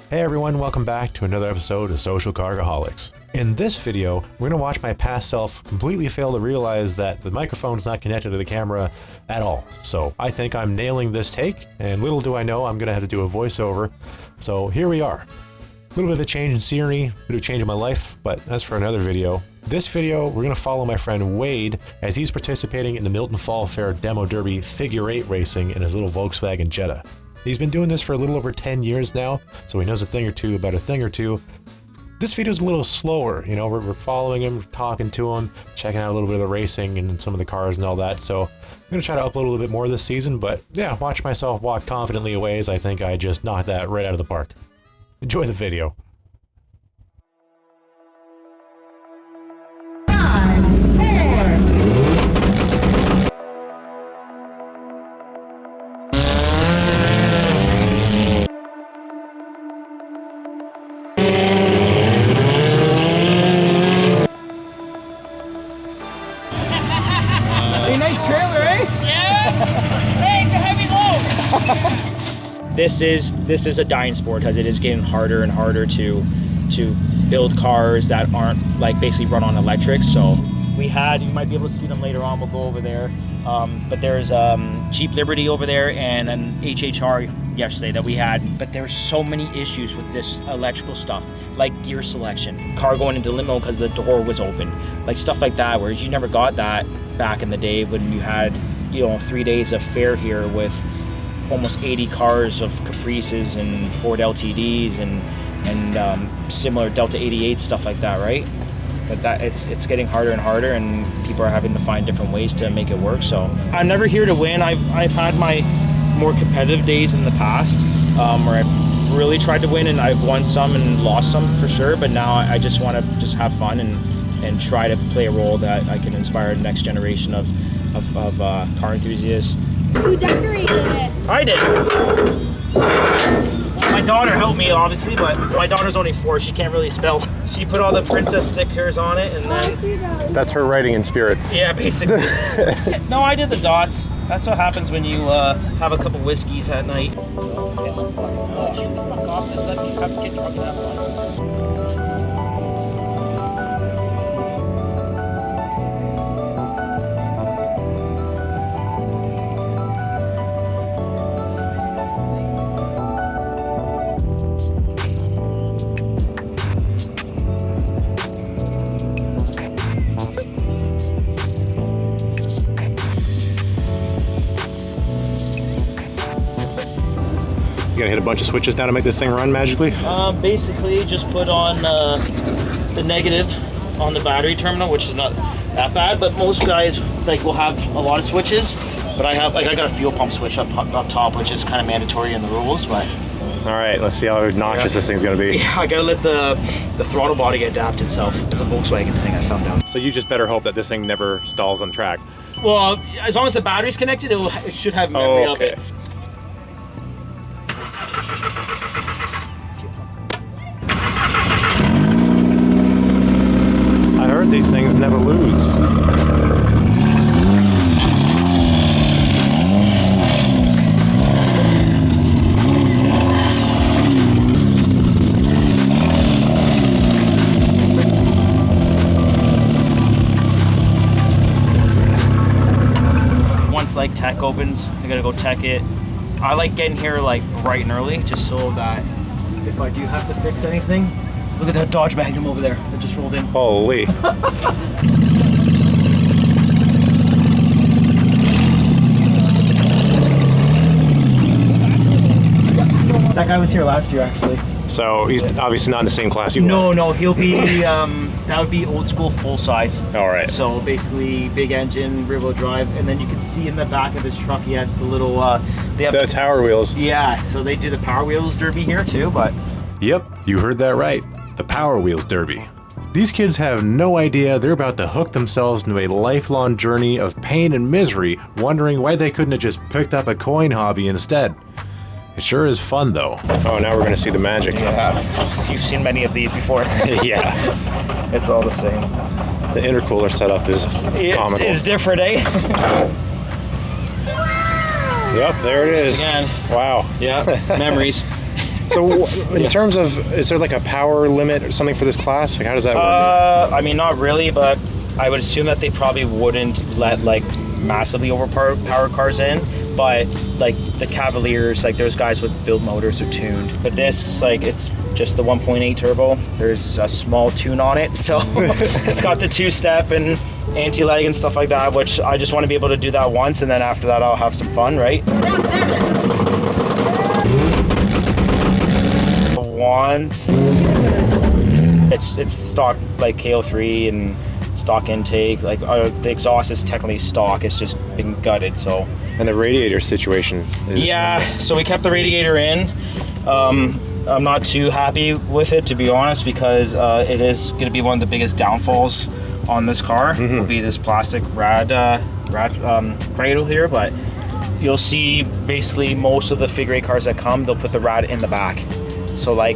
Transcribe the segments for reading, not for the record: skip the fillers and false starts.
Hey everyone, welcome back to another episode of Social Cargaholics. In this video, we're going to watch my past self completely fail to realize that the microphone's not connected to the camera at all. So I think I'm nailing this take, and little do I know I'm going to have to do a voiceover. So here we are. A little bit of a change in scenery, a bit of a change in my life, but that's for another video. This video, we're going to follow my friend Wade as he's participating in the Milton Fall Fair Demo Derby Figure 8 racing in his little Volkswagen Jetta. He's been doing this for a little over 10 years now, so he knows a thing or two about a thing or two. This video's a little slower, you know, we're following him, talking to him, checking out a little bit of the racing and some of the cars and all that, so I'm going to try to upload a little bit more this season, but yeah, watch myself walk confidently away as I think I just knocked that right out of the park. Enjoy the video. Nice trailer, eh? Yeah. Hey, it's a heavy load. This is a dying sport because it is getting harder and harder to build cars that aren't like basically run on electric. So we had, you might be able to see them later on. We'll go over there. But there's Jeep Liberty over there and an HHR yesterday that we had. But there's so many issues with this electrical stuff, like gear selection, car going into limo because the door was open, like stuff like that. Whereas you never got that back in the day when you had, 3 days of fair here with almost 80 cars of Caprices and Ford LTDs and similar Delta 88 stuff like that, right? But that it's getting harder and harder, and people are having to find different ways to make it work. So I'm never here to win. I've had my more competitive days in the past where I've really tried to win, and I've won some and lost some for sure. But now I just want to just have fun and try to play a role that I can inspire the next generation of car enthusiasts. Who decorated it? I did. My daughter helped me, obviously, but my daughter's only 4. She can't really spell. She put all the princess stickers on it, and then... That's her writing in spirit. Yeah, basically. No, I did the dots. That's what happens when you have a couple whiskeys at night. Fuck off, just let me have get drunk and have fun. You gotta hit a bunch of switches now to make this thing run magically? Basically, just put on the negative on the battery terminal, which is not that bad, but most guys will have a lot of switches, but I got a fuel pump switch up top, which is kind of mandatory in the rules, but... All right, let's see how obnoxious this thing's gonna be. Yeah, I gotta let the throttle body adapt itself. It's a Volkswagen thing, I found out. So you just better hope that this thing never stalls on track. Well, as long as the battery's connected, it should have memory of it. I heard these things never lose. Once tech opens, I gotta go tech it. I like getting here bright and early, just so that if I do have to fix anything. Look at that Dodge Magnum over there that just rolled in. Holy. That guy was here last year, actually. So he's obviously not in the same class you are. No, he'll be, that would be old school full size. All right. So basically big engine, rear wheel drive, and then you can see in the back of his truck he has the little, they have the tower wheels. Yeah, so they do the Power Wheels Derby here too, but... Yep, you heard that right. The Power Wheels Derby. These kids have no idea they're about to hook themselves into a lifelong journey of pain and misery, wondering why they couldn't have just picked up a coin hobby instead. It sure is fun, though. Oh, now we're going to see the magic. Yeah, you've seen many of these before. Yeah. It's all the same. The intercooler setup is comical. It's different, eh? Yep, there it is. Again. Wow. Yeah, memories. So in terms of, is there like a power limit or something for this class? Like how does that work? I mean, not really, but I would assume that they probably wouldn't let like massively overpowered cars in. But like the Cavaliers, like those guys with build motors are tuned. But this, like, it's just the 1.8 turbo. There's a small tune on it, so it's got the 2-step and anti-lag and stuff like that, which I just want to be able to do that once, and then after that I'll have some fun, right? Once. It's stock like KO3 and stock intake. Like the exhaust is technically stock. It's just been gutted, so. And the radiator situation is... Yeah, so we kept the radiator in. I'm not too happy with it, to be honest, because it is going to be one of the biggest downfalls on this car. Will be this plastic rad cradle here, but you'll see basically most of the figure 8 cars that come, they'll put the rad in the back. So like,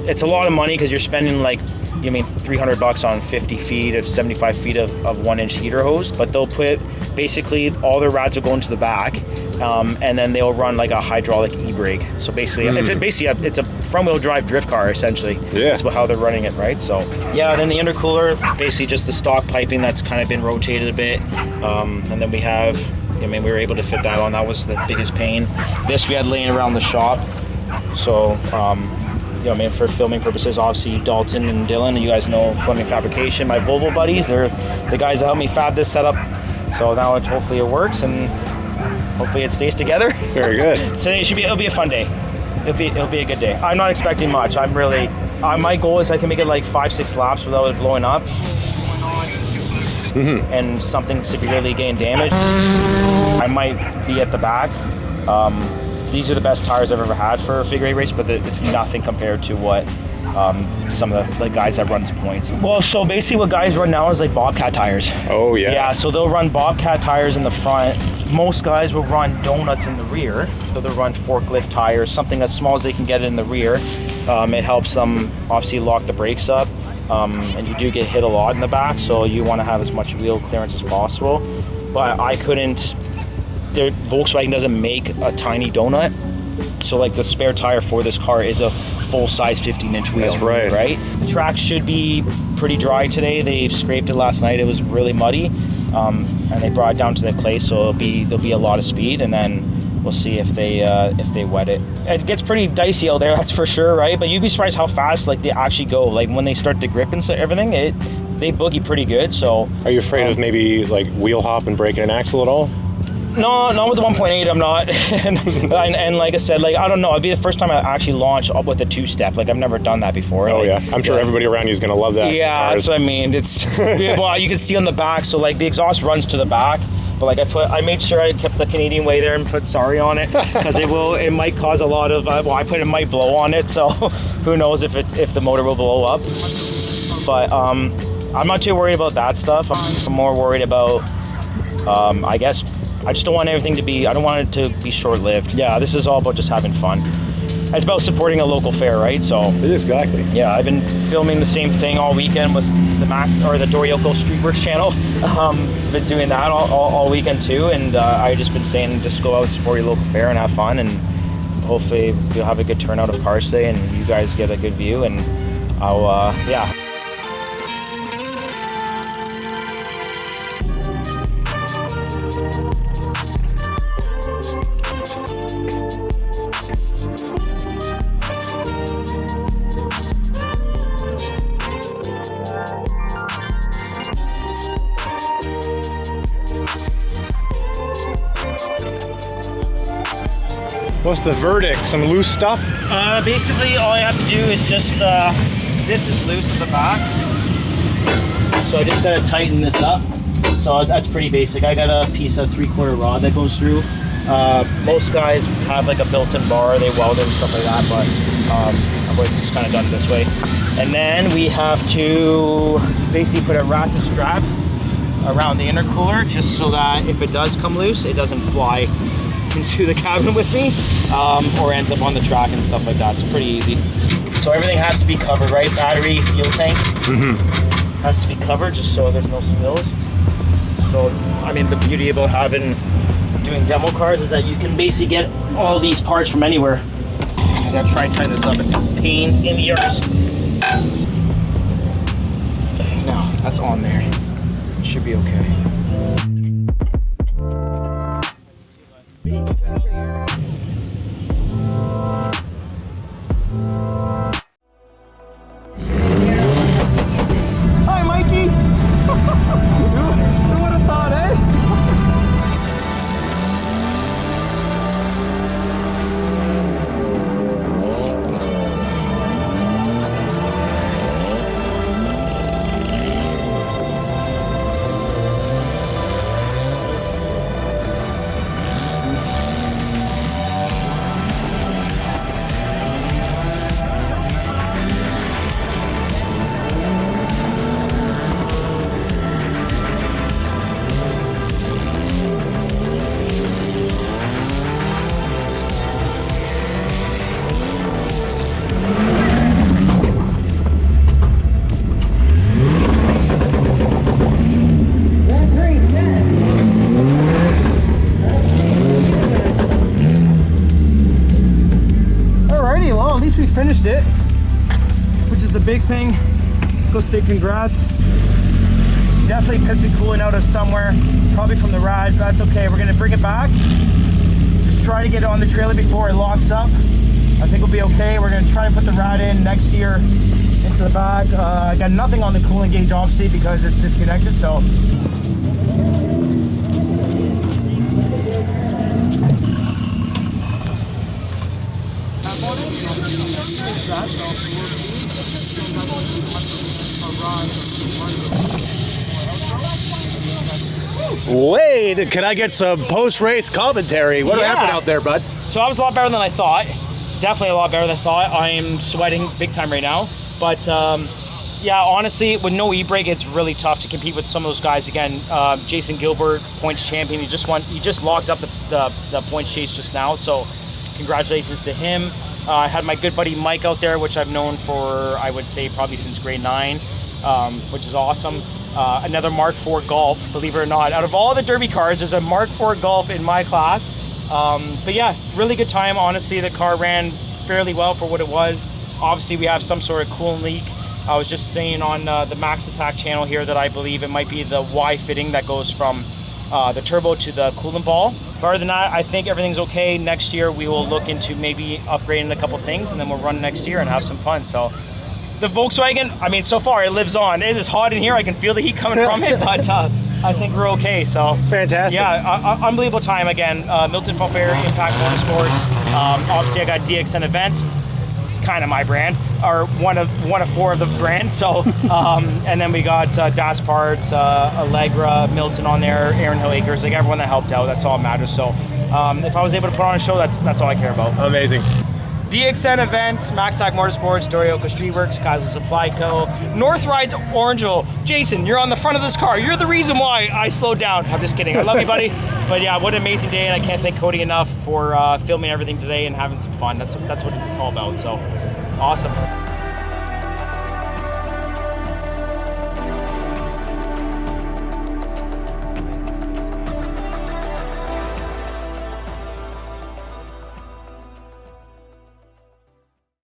it's a lot of money because you're spending like, you mean $300 on 50 feet of 75 feet of 1-inch heater hose, but they'll put basically all their rads will go into the back, and then they'll run like a hydraulic e-brake. So basically, it's a front-wheel drive drift car essentially. Yeah. That's how they're running it, right? So yeah, then the intercooler, basically just the stock piping that's kind of been rotated a bit, and then we have, I mean, we were able to fit that on. That was the biggest pain. This we had laying around the shop, so. You know, I mean, for filming purposes, obviously Dalton and Dylan, you guys know Fleming Fabrication, my Volvo buddies, they're the guys that helped me fab this setup. So now hopefully it works and hopefully it stays together. Very good. Today it'll be a fun day. It'll be a good day. I'm not expecting much. I'm really, my goal is I can make it like 5-6 laps without it blowing up. And something severely getting damaged. I might be at the back. These are the best tires I've ever had for a figure 8 race, but it's nothing compared to what some of the guys that runs points. Well, so basically what guys run now is like Bobcat tires. Oh, yeah. Yeah, so they'll run Bobcat tires in the front. Most guys will run donuts in the rear. So they'll run forklift tires, something as small as they can get in the rear. It helps them obviously lock the brakes up. And you do get hit a lot in the back, so you want to have as much wheel clearance as possible. But I couldn't... Volkswagen doesn't make a tiny donut, so like the spare tire for this car is a full-size 15-inch wheel. That's right. Right? The track should be pretty dry today. They scraped it last night. It was really muddy, and they brought it down to the clay, so there'll be a lot of speed, and then we'll see if they wet it. It gets pretty dicey out there, that's for sure, right? But you'd be surprised how fast like they actually go. Like when they start to grip and everything, they boogie pretty good. So. Are you afraid of maybe like wheel hop and breaking an axle at all? No, not with the 1.8, I'm not. and like I said, like, I don't know, it'd be the first time I actually launch up with a 2-step. Like, I've never done that before. Oh, like, yeah. I'm sure everybody around you is going to love that. Yeah, that's what I mean. It's, well, you can see on the back, so like the exhaust runs to the back, but like I made sure I kept the Canadian way there and put sorry on it, because it might cause a lot of, it might blow on it, so who knows if the motor will blow up. But I'm not too worried about that stuff. I'm more worried about, I guess, I just don't want everything to be, I don't want it to be short-lived. Yeah, this is all about just having fun. It's about supporting a local fair, right? So it is, exactly. Yeah, I've been filming the same thing all weekend with the the Dorioko Streetworks channel. Been doing that all weekend too, and I've just been saying just go out and support your local fair and have fun, and hopefully you'll have a good turnout of cars today, and you guys get a good view, and I'll, yeah. What's the verdict? Some loose stuff? Basically, all I have to do is just, this is loose at the back. So I just gotta tighten this up. So that's pretty basic. I got a piece of 3/4 rod that goes through. Most guys have like a built-in bar, they weld it and stuff like that, but I've always just kind of done it this way. And then we have to basically put a ratchet strap around the intercooler, just so that if it does come loose, it doesn't fly into the cabin with me, or ends up on the track and stuff like that. It's pretty easy. So everything has to be covered, right? Battery, fuel tank has to be covered just so there's no spills. So, I mean, the beauty about doing demo cars is that you can basically get all these parts from anywhere. I gotta try and tighten this up. It's a pain in the ears. No, that's on there. It should be okay. Hi, Mikey. Who would have thought, eh? We finished it, which is the big thing. Go say congrats. Definitely piston cooling out of somewhere, probably from the ride, but that's okay. We're gonna bring it back. Just try to get it on the trailer before it locks up. I think we'll be okay. We're gonna try and put the rad in next year into the back. I got nothing on the cooling gauge, obviously, because it's disconnected, so. Wade, can I get some post-race commentary? What happened out there, bud? So I was a lot better than I thought. Definitely a lot better than I thought. I am sweating big time right now. But yeah, honestly, with no e-brake, it's really tough to compete with some of those guys. Again, Jason Gilbert, points champion. He just locked up the points chase just now. So congratulations to him. I had my good buddy Mike out there, which I've known for, I would say, probably since grade 9, which is awesome. Another Mark IV Golf, believe it or not. Out of all the Derby cars, there's a Mark IV Golf in my class. But yeah, really good time. Honestly, the car ran fairly well for what it was. Obviously, we have some sort of coolant leak. I was just saying on the Max Attack channel here that I believe it might be the Y fitting that goes from the turbo to the coolant ball. But other than that, I think everything's okay. Next year, we will look into maybe upgrading a couple things, and then we'll run next year and have some fun. So the Volkswagen, I mean, so far it lives on. It is hot in here. I can feel the heat coming from it, but I think we're okay. So fantastic. Yeah, unbelievable time again. Milton Falfair, Impact Motorsports. Obviously, I got DXN Events, kind of my brand, or one of 4 of the brands. So, and then we got Das Parts, Allegra, Milton on there, Aaron Hill Acres, like everyone that helped out. That's all that matters. So, if I was able to put on a show, that's all I care about. Amazing. DXN Events, Max Attack Motorsports, Dorioka Streetworks, Kaiser Supply Co., North Rides Orangeville. Jason, you're on the front of this car. You're the reason why I slowed down. I'm just kidding. I love you, buddy. But yeah, what an amazing day, and I can't thank Cody enough for filming everything today and having some fun. That's what it's all about. So awesome.